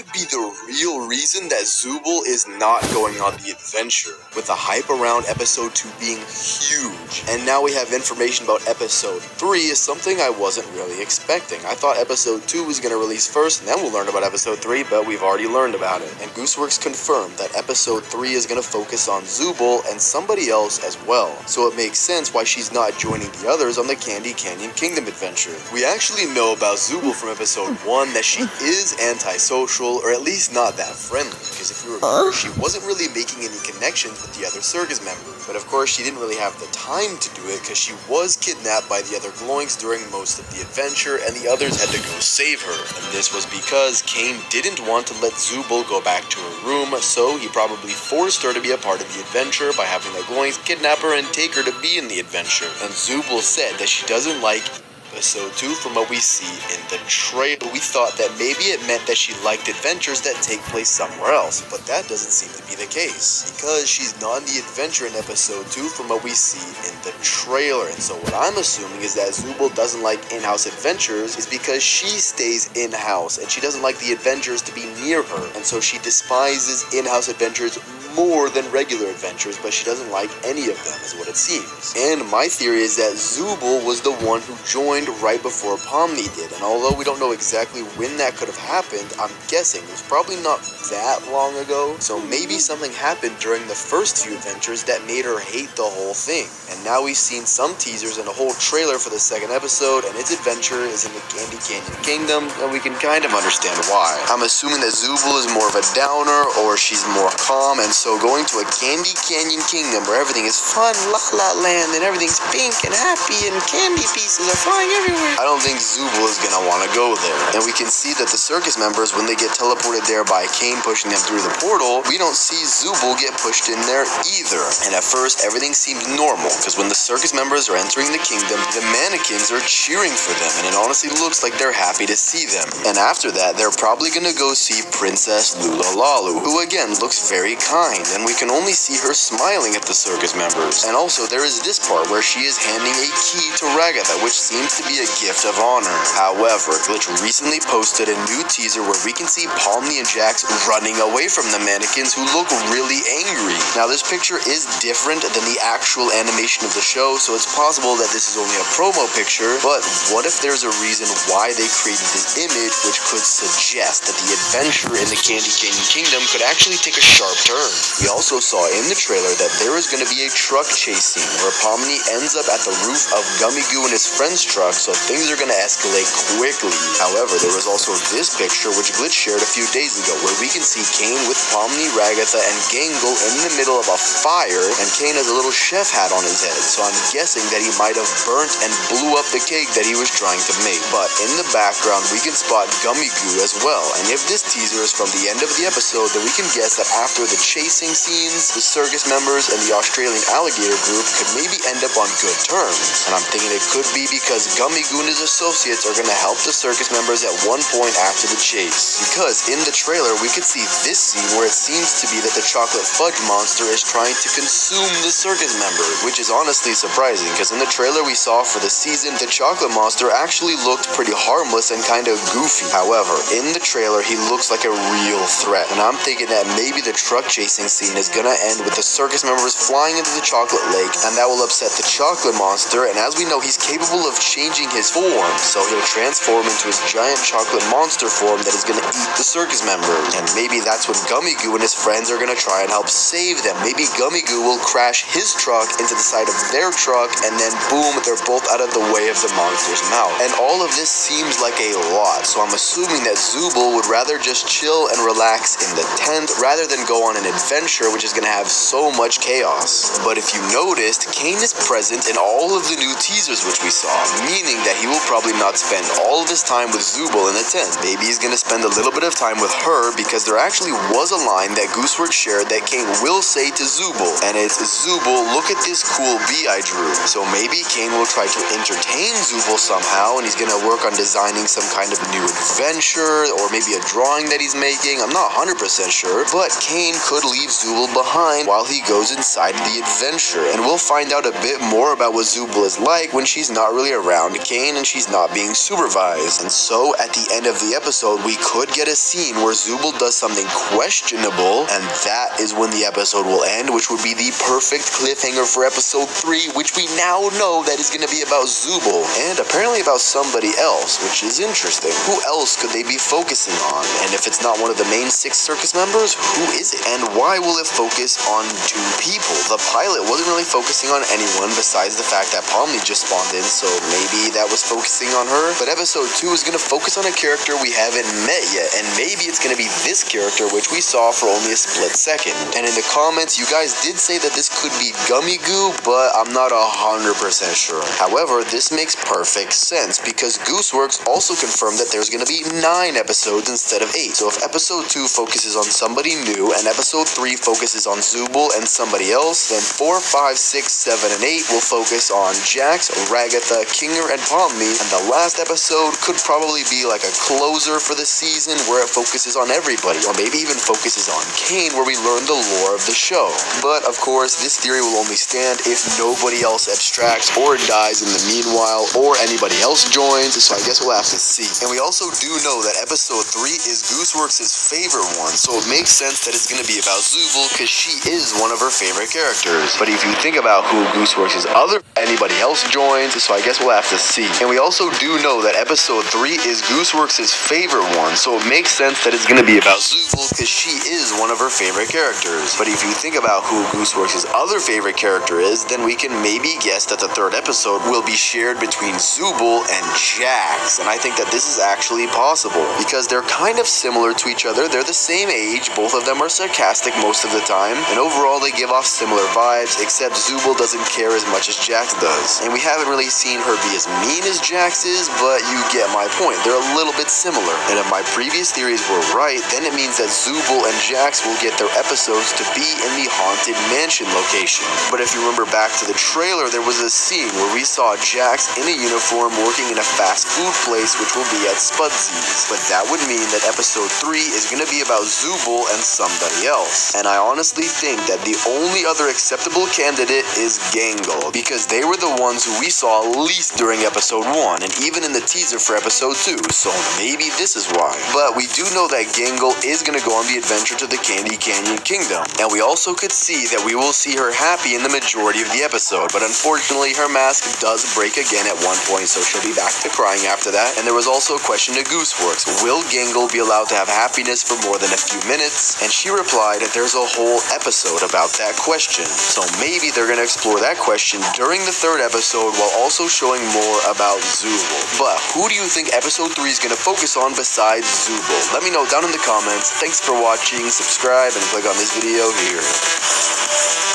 could be the real reason that Zubul is not going on the adventure, with the hype around episode 2 being huge. And now we have information about episode 3 is something I wasn't really expecting. I thought episode 2 was going to release first and then we'll learn about episode 3, but we've already learned about it. And Gooseworks confirmed that episode 3 is going to focus on Zubul and somebody else as well. So it makes sense why she's not joining the others on the Candy Canyon Kingdom adventure. We actually know about Zubul from episode 1 that she is antisocial, or at least not that friendly, because if you remember, she wasn't really making any connections with the other circus members. But of course, she didn't really have the time to do it because she was kidnapped by the other Gloinks during most of the adventure, and the others had to go save her. And this was because Kane didn't want to let Zubul go back to her room, so he probably forced her to be a part of the adventure by having the Gloinks kidnap her and take her to be in the adventure. And Zubul said that she doesn't like episode 2 from what we see in the trailer. We thought that maybe it meant that she liked adventures that take place somewhere else, but that doesn't seem to be the case, because she's not in the adventure in episode 2 from what we see in the trailer. And so what I'm assuming is that Zubul doesn't like in-house adventures is because she stays in-house and she doesn't like the adventures to be near her, and so she despises in-house adventures more than regular adventures, but she doesn't like any of them, is what it seems. And my theory is that Zubul was the one who joined right before Pomni did, and although we don't know exactly when that could have happened, I'm guessing it was probably not that long ago, so maybe something happened during the first few adventures that made her hate the whole thing. And now we've seen some teasers and a whole trailer for the second episode, and its adventure is in the Candy Canyon Kingdom, and we can kind of understand why. I'm assuming that Zubul is more of a downer, or she's more calm, and so going to a Candy Canyon Kingdom where everything is fun, la-la land, and everything's pink and happy and candy pieces are flying everywhere, I don't think Zubul is gonna want to go there. And we can see that the circus members, when they get teleported there by Kane pushing them through the portal, we don't see Zubul get pushed in there either. And at first, everything seemed normal, because when the circus members are entering the kingdom, the mannequins are cheering for them, and it honestly looks like they're happy to see them. And after that, they're probably gonna go see Princess Lulalalu, who again looks very kind, and we can only see her smiling at the circus members. And also there is this part where she is handing a key to Ragatha, which seems to be a gift of honor. However, Glitch recently posted a new teaser where we can see Pomni and Jax running away from the mannequins who look really angry. Now this picture is different than the actual animation of the show, so it's possible that this is only a promo picture, but what if there's a reason why they created this image which could suggest that the adventure in the Candy Canyon Kingdom could actually take a sharp turn? We also saw in the trailer that there is going to be a truck chase scene where Pomni ends up at the roof of Gummy Goo and his friend's truck, so things are going to escalate quickly. However, there was also this picture which Glitch shared a few days ago where we can see Kane with Pomni, Ragatha, and Gangle in the middle of a fire, and Kane has a little chef hat on his head, so I'm guessing that he might have burnt and blew up the cake that he was trying to make. But in the background, we can spot Gummy Goo as well, and if this teaser is from the end of the episode, then we can guess that after the chasing scenes, the circus members and the Australian alligator group could maybe end up on good terms. And I'm thinking it could be because Gummy Goo and his associates are going to help the circus members at one point after the chase. Because in the trailer, we could see this scene where it seems to be that the chocolate fudge monster is trying to consume the circus members, which is honestly surprising because in the trailer we saw for the season, the chocolate monster actually looked pretty harmless and kind of goofy. However, in the trailer, he looks like a real threat, and I'm thinking that maybe the truck chasing scene is gonna end with the circus members flying into the chocolate lake, and that will upset the chocolate monster, and as we know, he's capable of changing his form, so he'll transform into his giant chocolate monster form that is gonna eat the circus members. And maybe that's when Gummy Goo and his friends are gonna try and help save them. Maybe Gummy Goo will crash his truck into the side of their truck, and then boom, they're both out of the way of the monster's mouth. And all of this seems like a lot, so I'm assuming that Zubul would rather just chill and relax in the tent rather than go on an adventure which is going to have so much chaos. But if you noticed, Kane is present in all of the new teasers which we saw, meaning that he will probably not spend all of his time with Zubul in the tent. Maybe he's going to spend a little bit of time with her, because there actually was a line that Gooseworks shared that Kane will say to Zubul, and it's, "Zubul, look at this cool bee I drew." So maybe Kane will try to entertain Zubul somehow, and he's going to work on designing some kind of new adventure, or maybe a drawing that he's making. I'm not 100% sure, but Kane could leave Zubul behind while he goes inside the adventure, and we'll find out a bit more about what Zubul is like when she's not really around around Kane and she's not being supervised. And so at the end of the episode, we could get a scene where Zubul does something questionable, and that is when the episode will end, which would be the perfect cliffhanger for episode 3, which we now know that is going to be about Zubul, and apparently about somebody else, which is interesting. Who else could they be focusing on? And if it's not one of the main 6 circus members, who is it? And why will it focus on 2 people? The pilot wasn't really focusing on anyone besides the fact that Pomni just spawned in, so maybe that was focusing on her. But episode 2 is going to focus on a character we haven't met yet, and maybe it's going to be this character, which we saw for only a split second. And in the comments, you guys did say that this could be Gummy Goo, but I'm not 100% sure. However, this makes perfect sense because Gooseworks also confirmed that there's going to be 9 episodes instead of 8. So if episode 2 focuses on somebody new and episode 3 focuses on Zubul and somebody else, then 4, 5, 6, 7, and 8 will focus on Jax, Ragatha, Kinger, and Pomni, and the last episode could probably be like a closer for the season where it focuses on everybody, or maybe even focuses on Kane where we learn the lore of the show. But of course, this theory will only stand if nobody else abstracts or dies in the meanwhile, or anybody else joins, so I guess we'll have to see. And we also do know that episode 3 is Gooseworks' favorite one, so it makes sense that it's going to be about Zubul because she is one of her favorite characters. But if you think about who Gooseworks' anybody else joins, so I guess we'll have to see. And we also do know that episode 3 is Gooseworks' favorite one, so it makes sense that it's going to be about Zubul because she is one of her favorite characters. But if you think about who Gooseworks' other favorite character is, then we can maybe guess that the 3rd episode will be shared between Zubul and Jax. And I think that this is actually possible because they're kind of similar to each other. They're the same age, both of them are sarcastic most of the time, and overall they give off similar vibes, except Zubul doesn't care as much as Jax does. And we haven't really seen her be as mean as Jax is, but you get my point. They're a little bit similar. And if my previous theories were right, then it means that Zubul and Jax will get their episodes to be in the Haunted Mansion location. But if you remember back to the trailer, there was a scene where we saw Jax in a uniform working in a fast food place, which will be at Spudsy's. But that would mean that episode 3 is going to be about Zubul and somebody else. And I honestly think that the only other acceptable candidate is Gangle, because they were the ones who we saw least during episode 1, and even in the teaser for episode 2, so maybe this is why. But we do know that Gangle is going to go on the adventure to the Candy Canyon Kingdom, and we also could see that we will see her happy in the majority of the episode, but unfortunately her mask does break again at one point, so she'll be back to crying after that. And there was also a question to Gooseworks, will Gangle be allowed to have happiness for more than a few minutes? And she replied that there's a whole episode about that question, so maybe they're going to explore that question during the 3rd episode while also showing more about Zubul. But who do you think episode 3 is going to focus on besides Zubul? Let me know down in the comments. Thanks for watching, subscribe, and click on this video here.